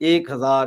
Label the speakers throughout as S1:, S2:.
S1: 1000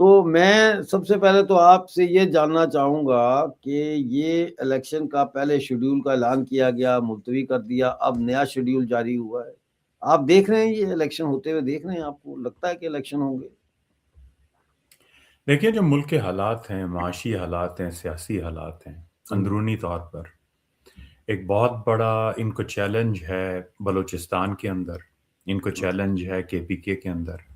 S1: تو میں سب سے پہلے تو آپ سے یہ جاننا چاہوں گا کہ یہ الیکشن کا پہلے شیڈیول کا اعلان کیا گیا، ملتوی کر دیا، اب نیا شیڈیول جاری ہوا ہے، آپ دیکھ رہے ہیں یہ الیکشن ہوتے ہوئے دیکھ رہے ہیں؟ آپ کو لگتا ہے کہ الیکشن ہوں گے؟
S2: دیکھیے جو ملک کے حالات ہیں، معاشی حالات ہیں، سیاسی حالات ہیں، اندرونی طور پر ایک بہت بڑا ان کو چیلنج ہے بلوچستان کے اندر، ان کو چیلنج ہے KPK کے اندر،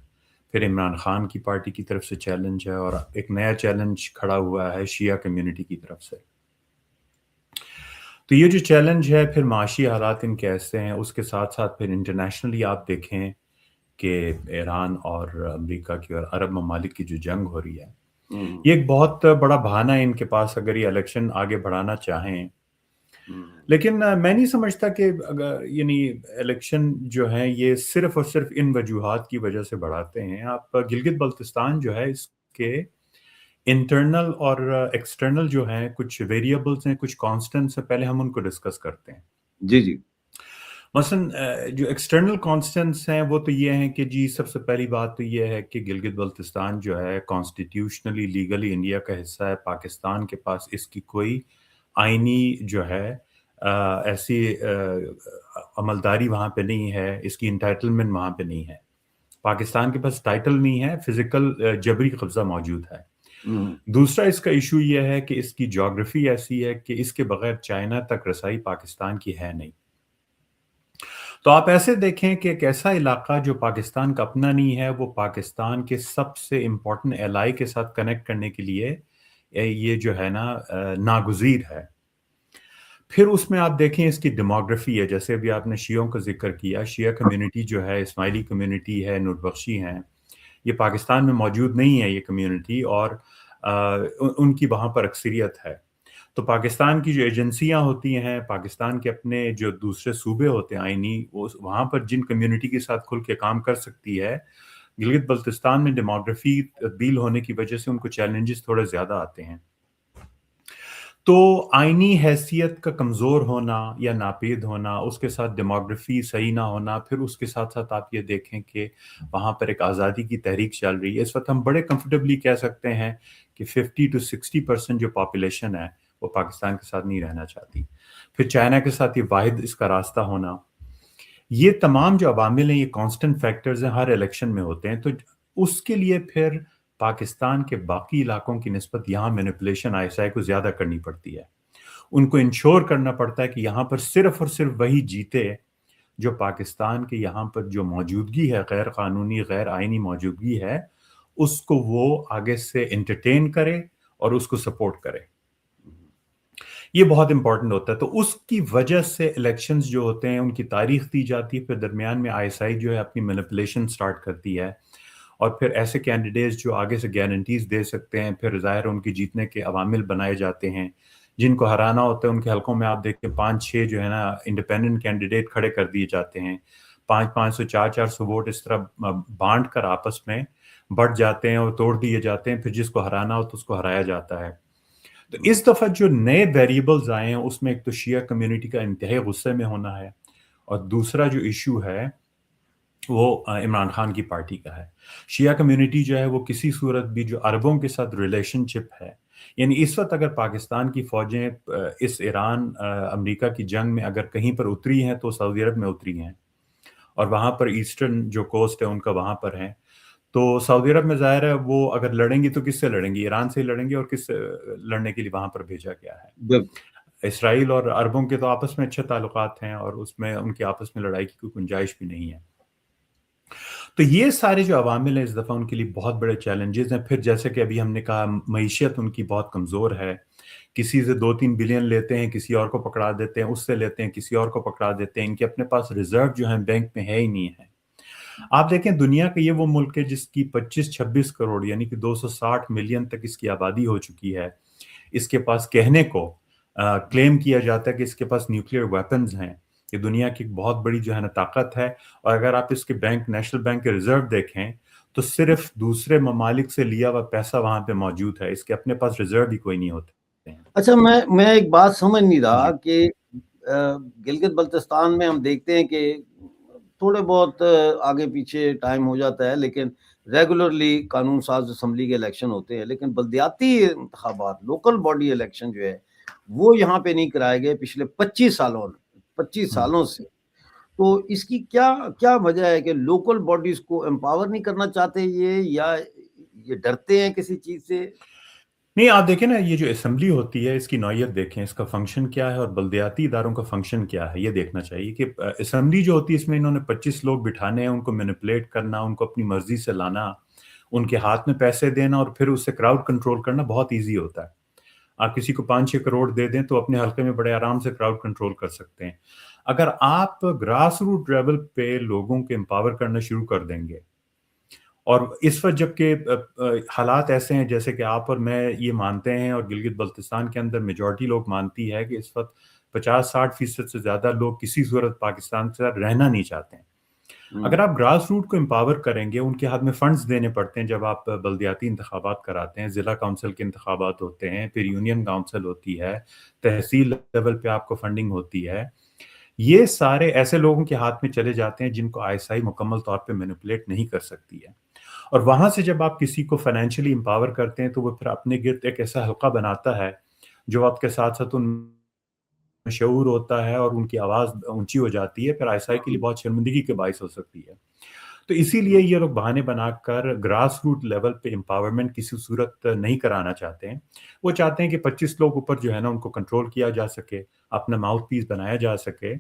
S2: پھر عمران خان کی پارٹی کی طرف سے چیلنج ہے، اور ایک نیا چیلنج کھڑا ہوا ہے شیعہ کمیونٹی کی طرف سے۔ تو یہ جو چیلنج ہے، پھر معاشی حالات ان کے ایسے ہیں، اس کے ساتھ ساتھ پھر انٹرنیشنلی آپ دیکھیں کہ ایران اور امریکہ کی اور عرب ممالک کی جو جنگ ہو رہی ہے، یہ ایک بہت بڑا بہانہ ہے ان کے پاس اگر یہ الیکشن آگے بڑھانا چاہیں۔ لیکن میں نہیں سمجھتا کہ اگر یعنی الیکشن جو ہیں یہ صرف اور صرف ان وجوہات کی وجہ سے بڑھاتے ہیں۔ آپ گلگت بلتستان جو ہے اس کے انٹرنل اور ایکسٹرنل جو ہیں کچھ ویریبلز ہیں، کچھ کانسٹنٹس ہیں، پہلے ہم ان کو ڈسکس کرتے ہیں۔
S1: جی
S2: مثلا جو ایکسٹرنل کانسٹنٹس ہیں وہ تو یہ ہیں کہ جی سب سے پہلی بات تو یہ ہے کہ گلگت بلتستان جو ہے کانسٹیٹیوشنلی لیگلی انڈیا کا حصہ ہے، پاکستان کے پاس اس کی کوئی آئینی جو ہے ایسی عملداری وہاں پہ نہیں ہے، اس کی انٹائٹلمنٹ وہاں پہ نہیں ہے، پاکستان کے پاس ٹائٹل نہیں ہے، فزیکل جبری قبضہ موجود ہے۔ دوسرا اس کا ایشو یہ ہے کہ اس کی جغرافی ایسی ہے کہ اس کے بغیر چائنا تک رسائی پاکستان کی ہے نہیں۔ تو آپ ایسے دیکھیں کہ ایک ایسا علاقہ جو پاکستان کا اپنا نہیں ہے، وہ پاکستان کے سب سے امپورٹنٹ ایلائی کے ساتھ کنیکٹ کرنے کے لیے یہ جو ہے نا ناگزیر ہے۔ پھر اس میں آپ دیکھیں اس کی ڈیموگرافی ہے، جیسے بھی آپ نے شیعوں کا ذکر کیا، شیعہ کمیونٹی جو ہے، اسماعیلی کمیونٹی ہے، نور بخشی ہیں، یہ پاکستان میں موجود نہیں ہے یہ کمیونٹی، اور ان کی وہاں پر اکثریت ہے۔ تو پاکستان کی جو ایجنسیاں ہوتی ہیں، پاکستان کے اپنے جو دوسرے صوبے ہوتے ہیں آئینی، وہاں پر جن کمیونٹی کے ساتھ کھل کے کام کر سکتی ہے، گلگت بلتستان میں ڈیموگرافی تبدیل ہونے کی وجہ سے ان کو چیلنجز تھوڑے زیادہ آتے ہیں۔ تو آئینی حیثیت کا کمزور ہونا یا ناپید ہونا، اس کے ساتھ ڈیموگرافی صحیح نہ ہونا، پھر اس کے ساتھ ساتھ آپ یہ دیکھیں کہ وہاں پر ایک آزادی کی تحریک چل رہی ہے۔ اس وقت ہم بڑے کمفرٹیبلی کہہ سکتے ہیں کہ 50 to 60% جو پاپولیشن ہے وہ پاکستان کے ساتھ نہیں رہنا چاہتی۔ پھر چائنا کے ساتھ یہ واحد اس کا راستہ ہونا، یہ تمام جو عوامل ہیں، یہ کانسٹنٹ فیکٹرز ہیں، ہر الیکشن میں ہوتے ہیں۔ تو اس کے لیے پھر پاکستان کے باقی علاقوں کی نسبت یہاں مینیپولیشن ISI کو زیادہ کرنی پڑتی ہے۔ ان کو انشور کرنا پڑتا ہے کہ یہاں پر صرف اور صرف وہی جیتے جو پاکستان کے یہاں پر جو موجودگی ہے، غیر قانونی غیر آئینی موجودگی ہے، اس کو وہ آگے سے انٹرٹین کرے اور اس کو سپورٹ کرے۔ یہ بہت امپورٹنٹ ہوتا ہے۔ تو اس کی وجہ سے الیکشنز جو ہوتے ہیں ان کی تاریخ دی جاتی ہے، پھر درمیان میں ISI جو ہے اپنی مینیپولیشن سٹارٹ کرتی ہے، اور پھر ایسے کینڈیڈیٹس جو آگے سے گارنٹیز دے سکتے ہیں، پھر ظاہر ان کی جیتنے کے عوامل بنائے جاتے ہیں۔ جن کو ہرانا ہوتا ہے ان کے حلقوں میں آپ دیکھیں 5-6 جو ہے نا انڈیپینڈنٹ کینڈیڈیٹ کھڑے کر دیے جاتے ہیں، 500 400 ووٹ اس طرح بانٹ کر آپس میں بڑھ جاتے ہیں اور توڑ دیے جاتے ہیں، پھر جس کو ہرانا ہو تو اس کو ہرایا جاتا ہے۔ تو اس دفعہ جو نئے ویریبلز آئے ہیں اس میں ایک تو شیعہ کمیونٹی کا انتہائی غصے میں ہونا ہے، اور دوسرا جو ایشو ہے وہ عمران خان کی پارٹی کا ہے۔ شیعہ کمیونٹی جو ہے وہ کسی صورت بھی جو عربوں کے ساتھ ریلیشن شپ ہے، یعنی اس وقت اگر پاکستان کی فوجیں اس ایران امریکہ کی جنگ میں اگر کہیں پر اتری ہیں تو سعودی عرب میں اتری ہیں، اور وہاں پر ایسٹرن جو کوسٹ ہے ان کا وہاں پر ہے۔ تو سعودی عرب میں ظاہر ہے وہ اگر لڑیں گی تو کس سے لڑیں گی؟ ایران سے ہی لڑیں گی، اور کس سے لڑنے کے لیے وہاں پر بھیجا گیا ہے؟ اسرائیل اور عربوں کے تو آپس میں اچھے تعلقات ہیں، اور اس میں ان کے آپس میں لڑائی کی کوئی گنجائش بھی نہیں ہے۔ تو یہ سارے جو عوامل ہیں اس دفعہ ان کے لیے بہت بڑے چیلنجز ہیں۔ پھر جیسے کہ ابھی ہم نے کہا معیشت ان کی بہت کمزور ہے، کسی سے 2-3 بلین لیتے ہیں، کسی اور کو پکڑا دیتے ہیں، اس سے لیتے ہیں کسی اور کو پکڑا دیتے ہیں، ان کے اپنے پاس ریزرو جو ہیں بینک میں ہے ہی نہیں ہے۔ آپ دیکھیں دنیا کا یہ وہ ملک ہے جس کی 25-26 کروڑ یعنی کہ 260 ملین تک اس کی آبادی ہو چکی ہے۔ اس کے پاس کہنے کو کلیم کیا جاتا ہے کہ اس کے پاس نیوکلیئر ویپنز ہیں، یہ دنیا کی ایک بہت بڑی جو ہے نا طاقت ہے۔ اور اگر آپ اس کے بینک نیشنل بینک کے ریزرو دیکھیں تو صرف دوسرے ممالک سے لیا ہوا پیسہ وہاں پہ موجود ہے، اس کے اپنے پاس ریزرو بھی کوئی نہیں ہوتے ہیں۔
S1: اچھا، میں ایک بات سمجھ نہیں رہا کہ گلگت بلتستان میں ہم دیکھتے ہیں کہ تھوڑے بہت آگے پیچھے ٹائم ہو جاتا ہے، لیکن ریگولرلی قانون ساز اسمبلی کے الیکشن ہوتے ہیں، لیکن بلدیاتی انتخابات، لوکل باڈی الیکشن جو ہے وہ یہاں پہ نہیں کرائے گئے پچھلے 25 سالوں سے. تو اس کی کیا وجہ ہے کہ لوکل باڈیز کو امپاور نہیں کرنا چاہتے یا یہ ڈرتے ہیں کسی چیز سے؟
S2: نہیں، آپ دیکھیں نا، یہ جو اسمبلی ہوتی ہے اس کی نوعیت دیکھیں، اس کا فنکشن کیا ہے، اور بلدیاتی اداروں کا فنکشن کیا ہے، یہ دیکھنا چاہیے کہ اسمبلی جو ہوتی ہے اس میں انہوں نے 25 لوگ بٹھانے ہیں، ان کو مینیپولیٹ کرنا، ان کو اپنی مرضی سے لانا، ان کے ہاتھ میں پیسے دینا اور پھر اس سے کراؤڈ کنٹرول کرنا بہت ایزی ہوتا ہے. آپ کسی کو 5-6 کروڑ دے دیں تو اپنے حلقے میں بڑے آرام سے کراؤڈ کنٹرول کر سکتے ہیں. اگر آپ گراس روٹ لیول پہ لوگوں کے امپاور کرنا شروع کر دیں گے، اور اس وقت جب کہ حالات ایسے ہیں جیسے کہ آپ اور میں یہ مانتے ہیں، اور گلگت بلتستان کے اندر میجورٹی لوگ مانتی ہے کہ اس وقت 50-60% سے زیادہ لوگ کسی صورت پاکستان سے رہنا نہیں چاہتے ہیں. اگر آپ گراس روٹ کو امپاور کریں گے، ان کے ہاتھ میں فنڈز دینے پڑتے ہیں جب آپ بلدیاتی انتخابات کراتے ہیں، ضلع کونسل کے انتخابات ہوتے ہیں، پھر یونین کونسل ہوتی ہے، تحصیل لیول پہ آپ کو فنڈنگ ہوتی ہے، یہ سارے ایسے لوگوں کے ہاتھ میں چلے جاتے ہیں جن کو ISI مکمل طور پہ مینیپولیٹ نہیں کر سکتی ہے. اور وہاں سے جب آپ کسی کو فائنینشلی امپاور کرتے ہیں تو وہ پھر اپنے گرد ایک ایسا حلقہ بناتا ہے جو آپ کے ساتھ ساتھ ان میں شعور ہوتا ہے اور ان کی آواز اونچی ہو جاتی ہے، پھر ISI کے لیے بہت شرمندگی کے باعث ہو سکتی ہے. تو اسی لیے یہ لوگ بہانے بنا کر گراس روٹ لیول پہ امپاورمنٹ کسی صورت نہیں کرانا چاہتے ہیں. وہ چاہتے ہیں کہ 25 لوگ اوپر جو ہے نا ان کو کنٹرول کیا جا سکے، اپنا ماؤتھ پیس بنایا جا سکے،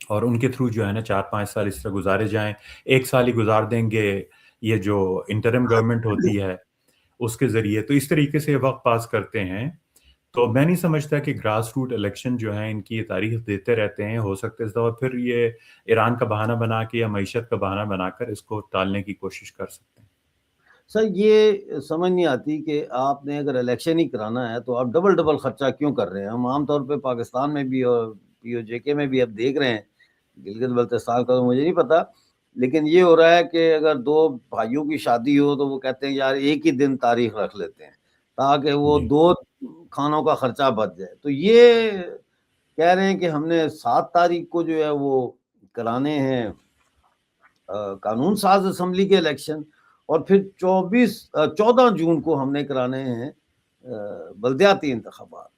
S2: اور ان کے تھرو جو ہے نا 4-5 سال اس طرح گزارے جائیں. 1 سال ہی گزار دیں گے یہ جو انٹرم گورنمنٹ ہوتی ہے اس کے ذریعے، تو اس طریقے سے وقت پاس کرتے ہیں. تو میں نہیں سمجھتا کہ گراس روٹ الیکشن جو ہیں ان کی یہ تاریخ دیتے رہتے ہیں. ہو سکتا ہے اس دفعہ پھر یہ ایران کا بہانہ بنا کے یا معیشت کا بہانہ بنا کر اس کو ٹالنے کی کوشش کر سکتے ہیں.
S1: سر یہ سمجھ نہیں آتی کہ آپ نے اگر الیکشن ہی کرانا ہے تو آپ ڈبل خرچہ کیوں کر رہے ہیں؟ ہم عام طور پہ پاکستان میں بھی اور POJK میں بھی اب دیکھ رہے ہیں، گلگت بلتستان کا تو مجھے نہیں پتا، لیکن یہ ہو رہا ہے کہ اگر 2 بھائیوں کی شادی ہو تو وہ کہتے ہیں یار ایک ہی دن تاریخ رکھ لیتے ہیں تاکہ وہ 2 کھانوں کا خرچہ بچ جائے. تو یہ کہہ رہے ہیں کہ ہم نے 7 تاریخ کو جو ہے وہ کرانے ہیں قانون ساز اسمبلی کے الیکشن، اور پھر 14 جون کو ہم نے کرانے ہیں بلدیاتی انتخابات.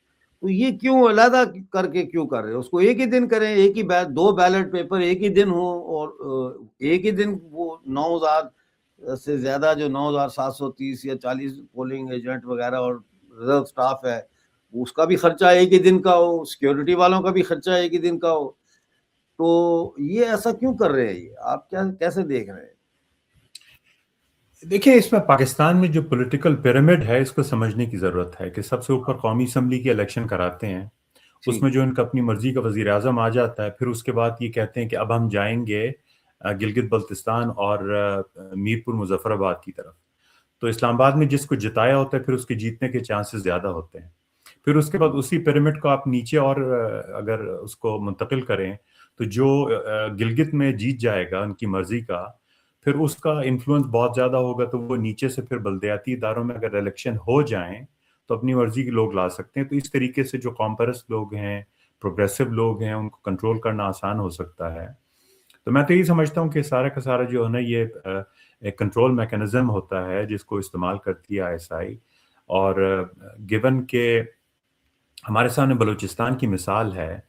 S1: تو یہ کیوں علیحدہ کر کے کیوں کر رہے ہیں؟ اس کو ایک ہی دن کریں، ایک ہی 2 بیلٹ پیپر ایک ہی دن ہو، اور ایک ہی دن وہ 9000 سے زیادہ جو 9730 یا 40 پولنگ ایجنٹ وغیرہ اور ریزرو سٹاف ہے اس کا بھی خرچہ ایک ہی دن کا ہو، سیکیورٹی والوں کا بھی خرچہ ایک ہی دن کا ہو. تو یہ ایسا کیوں کر رہے ہیں؟ یہ آپ کیسے دیکھ رہے ہیں؟
S2: دیکھیں، اس میں پاکستان میں جو پولیٹیکل پیرامڈ ہے اس کو سمجھنے کی ضرورت ہے کہ سب سے اوپر قومی اسمبلی کے الیکشن کراتے ہیں، اس میں جو ان کا اپنی مرضی کا وزیر اعظم آ جاتا ہے، پھر اس کے بعد یہ کہتے ہیں کہ اب ہم جائیں گے گلگت بلتستان اور میرپور مظفر آباد کی طرف. تو اسلام آباد میں جس کو جتایا ہوتا ہے پھر اس کے جیتنے کے چانسز زیادہ ہوتے ہیں. پھر اس کے بعد اسی پیرامڈ کو آپ نیچے اور اگر اس کو منتقل کریں تو جو گلگت میں جیت جائے گا ان کی مرضی کا، پھر اس کا انفلوئنس بہت زیادہ ہوگا، تو وہ نیچے سے پھر بلدیاتی اداروں میں اگر الیکشن ہو جائیں تو اپنی مرضی کے لوگ لا سکتے ہیں. تو اس طریقے سے جو کامپرس لوگ ہیں، پروگریسو لوگ ہیں، ان کو کنٹرول کرنا آسان ہو سکتا ہے. تو میں تو یہ سمجھتا ہوں کہ سارا کا سارا جو ہے نا یہ ایک کنٹرول میکانزم ہوتا ہے جس کو استعمال کرتی ہے ISI. اور گیون کہ ہمارے سامنے بلوچستان کی مثال ہے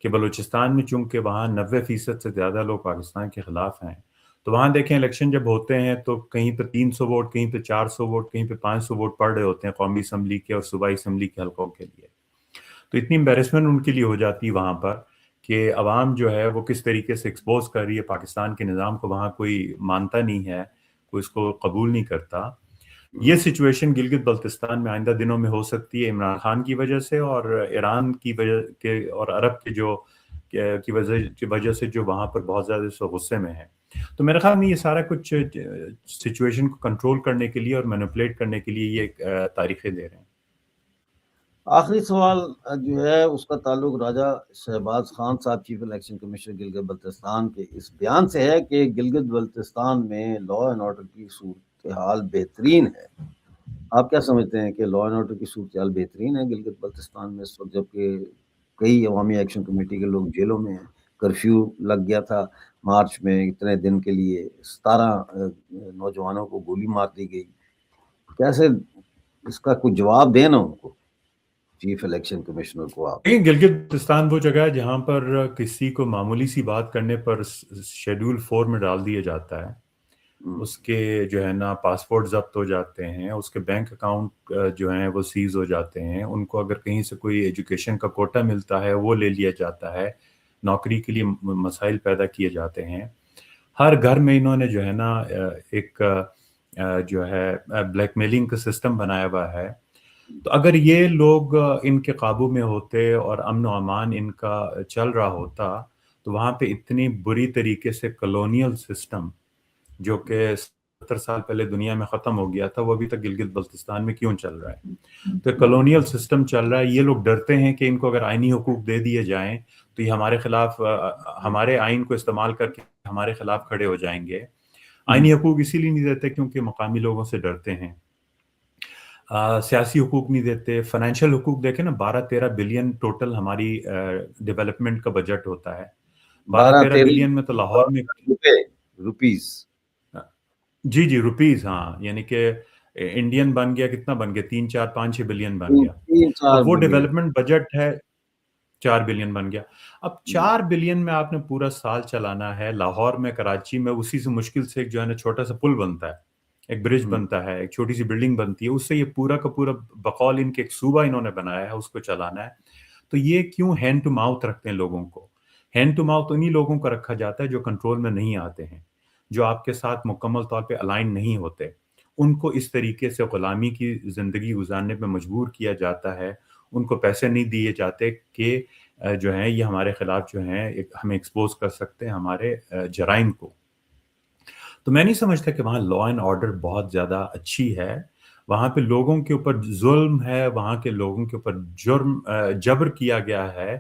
S2: کہ بلوچستان میں چونکہ وہاں 90% سے زیادہ لوگ پاکستان کے خلاف ہیں، تو وہاں دیکھیں الیکشن جب ہوتے ہیں تو کہیں پہ 300 ووٹ، کہیں پہ 400 ووٹ، کہیں پہ 500 ووٹ پڑ رہے ہوتے ہیں قومی اسمبلی کے اور صوبائی اسمبلی کے حلقوں کے لیے. تو اتنی امبیرسمنٹ ان کے لیے ہو جاتی ہے وہاں پر کہ عوام جو ہے وہ کس طریقے سے ایکسپوز کر رہی ہے پاکستان کے نظام کو، وہاں کوئی مانتا نہیں ہے، کوئی اس کو قبول نہیں کرتا. یہ سچویشن گلگت بلتستان میں آئندہ دنوں میں ہو سکتی ہے عمران خان کی وجہ سے، اور ایران کی وجہ کے، اور عرب کے جو کی وجہ سے جو وہاں پر بہت زیادہ غصے میں ہیں. تو میرے خیال میں یہ سارا کچھ سچویشن کو کنٹرول کرنے کے لیے اور مینیپولیٹ کرنے کے لیے یہ تاریخیں دے رہے ہیں.
S1: آخری سوال جو ہے اس کا تعلق راجہ شہباز خان صاحب chief election commissioner Gilgit Baltistan کے اس بیان سے ہے کہ گلگت بلتستان میں لا اینڈ آرڈر کی صورتحال بہترین ہے. آپ کیا سمجھتے ہیں کہ لا اینڈ آرڈر کی صورتحال بہترین ہے گلگت بلتستان میں اس وقت، جبکہ کئی عوامی ایکشن کمیٹی کے لوگ جیلوں میں ہیں، کرفیو لگ گیا تھا مارچ میں اتنے دن کے لیے 17 نوجوانوں کو گولی مار دی گئی. کیسے اس کا کوئی جواب دیں نا ان کو, چیف الیکشن کمشنر کو آپ.
S2: گلگت بلتستان وہ جگہ ہے جہاں پر کسی کو معمولی سی بات کرنے پر شیڈول 4 میں ڈال دیا جاتا ہے, اس کے جو ہے نا پاسپورٹ ضبط ہو جاتے ہیں, اس کے بینک اکاؤنٹ جو ہیں وہ سیز ہو جاتے ہیں, ان کو اگر کہیں سے کوئی ایجوکیشن کا کوٹا ملتا ہے وہ لے لیا جاتا ہے, نوکری کے لیے مسائل پیدا کیے جاتے ہیں. ہر گھر میں انہوں نے جو ہے نا ایک جو ہے بلیک میلنگ کا سسٹم بنایا ہوا ہے. تو اگر یہ لوگ ان کے قابو میں ہوتے اور امن و امان ان کا چل رہا ہوتا تو وہاں پہ اتنی بری طریقے سے کلونیل سسٹم جو کہ 70 سال پہلے دنیا میں ختم ہو گیا تھا وہ ابھی تک گلگت بلتستان میں کیوں چل رہا ہے؟ تو کلونیل سسٹم چل رہا ہے. یہ لوگ ڈرتے ہیں کہ ان کو اگر آئینی حقوق دے دیے جائیں تو یہ ہمارے خلاف, ہمارے آئین کو استعمال کر کے ہمارے خلاف کھڑے ہو جائیں گے. آئینی حقوق اسی لیے نہیں دیتے کیونکہ مقامی لوگوں سے ڈرتے ہیں. سیاسی حقوق نہیں دیتے. فائنینشیل حقوق دیکھیں نا, 12-13 بلین ٹوٹل ہماری ڈیولپمنٹ کا بجٹ ہوتا ہے. 12-13 بلین میں تو لاہور میں
S1: روپیز,
S2: جی روپیز, ہاں, یعنی کہ انڈین بن گیا, کتنا بن گیا, 3-4-5-6 بلین بن گیا. اب وہ ڈیولپمنٹ بجٹ ہے 4 بلین بن گیا. اب 4 بلین میں آپ نے پورا سال چلانا ہے. لاہور میں, کراچی میں اسی سے مشکل سے ایک جو ہے نا چھوٹا سا پل بنتا ہے, ایک برج بنتا ہے, ایک چھوٹی سی بلڈنگ بنتی ہے, اس سے یہ پورا کا پورا بقول ان کے ایک صوبہ انہوں نے بنایا ہے, اس کو چلانا ہے. تو یہ کیوں ہینڈ ٹو ماؤتھ رکھتے ہیں لوگوں کو؟ ہینڈ ٹو ماؤتھ انہی لوگوں کو رکھا جاتا ہے جو کنٹرول میں نہیں آتے ہیں, جو آپ کے ساتھ مکمل طور پہ الائن نہیں ہوتے. ان کو اس طریقے سے غلامی کی زندگی گزارنے پہ مجبور کیا جاتا ہے. ان کو پیسے نہیں دیے جاتے کہ جو ہیں یہ ہمارے خلاف جو ہیں ہمیں ایکسپوز کر سکتے ہیں ہمارے جرائم کو. تو میں نہیں سمجھتا کہ وہاں لا اینڈ آرڈر بہت زیادہ اچھی ہے. وہاں پہ لوگوں کے اوپر ظلم ہے, وہاں کے لوگوں کے اوپر جبر کیا گیا ہے.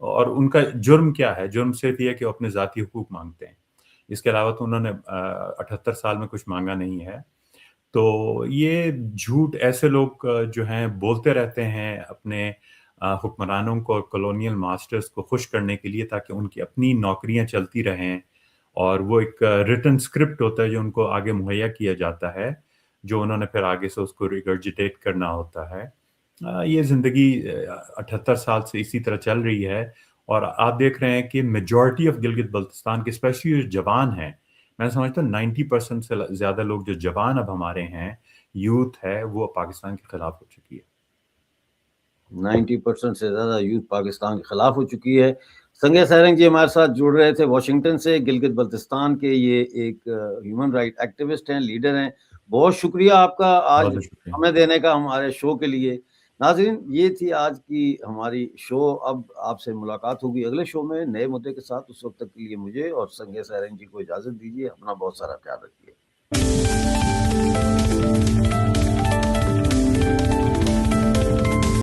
S2: اور ان کا جرم کیا ہے؟ جرم صرف یہ کہ وہ اپنے ذاتی حقوق مانگتے ہیں. اس کے علاوہ تو انہوں نے 78 سال میں کچھ مانگا نہیں ہے. تو یہ جھوٹ ایسے لوگ جو ہیں بولتے رہتے ہیں اپنے حکمرانوں کو, کلونیل ماسٹرز کو خوش کرنے کے لیے, تاکہ ان کی اپنی نوکریاں چلتی رہیں. اور وہ ایک ریٹن اسکرپٹ ہوتا ہے جو ان کو آگے مہیا کیا جاتا ہے, جو انہوں نے پھر آگے سے اس کو ریگرجیٹیٹ کرنا ہوتا ہے. یہ زندگی 78 سال سے اسی طرح چل رہی ہے. اور آپ دیکھ رہے ہیں کہ میجورٹی آف گلگت بلتستان کے اسپیشلی جو جوان ہیں, میں سمجھتا ہوں 90% سے زیادہ لوگ جو جوان اب ہمارے ہیں, یوتھ ہے, وہ پاکستان کے خلاف ہو چکی ہے.
S1: 90% سے زیادہ یوتھ پاکستان کے خلاف ہو چکی ہے. سنگے سیرنگ جی ہمارے ساتھ جڑ رہے تھے واشنگٹن سے, گلگت بلتستان کے یہ ایک ہیومن رائٹ ایکٹیوسٹ ہیں, لیڈر ہیں. بہت شکریہ آپ کا آج ہمیں دینے کا ہمارے شو کے لیے. ناظرین, یہ تھی آج کی ہماری شو. اب آپ سے ملاقات ہوگی اگلے شو میں نئے مدعے کے ساتھ. اس وقت تک کے لیے مجھے اور سنگے سیرنگ جی کو اجازت دیجیے. اپنا بہت سارا خیال رکھیے.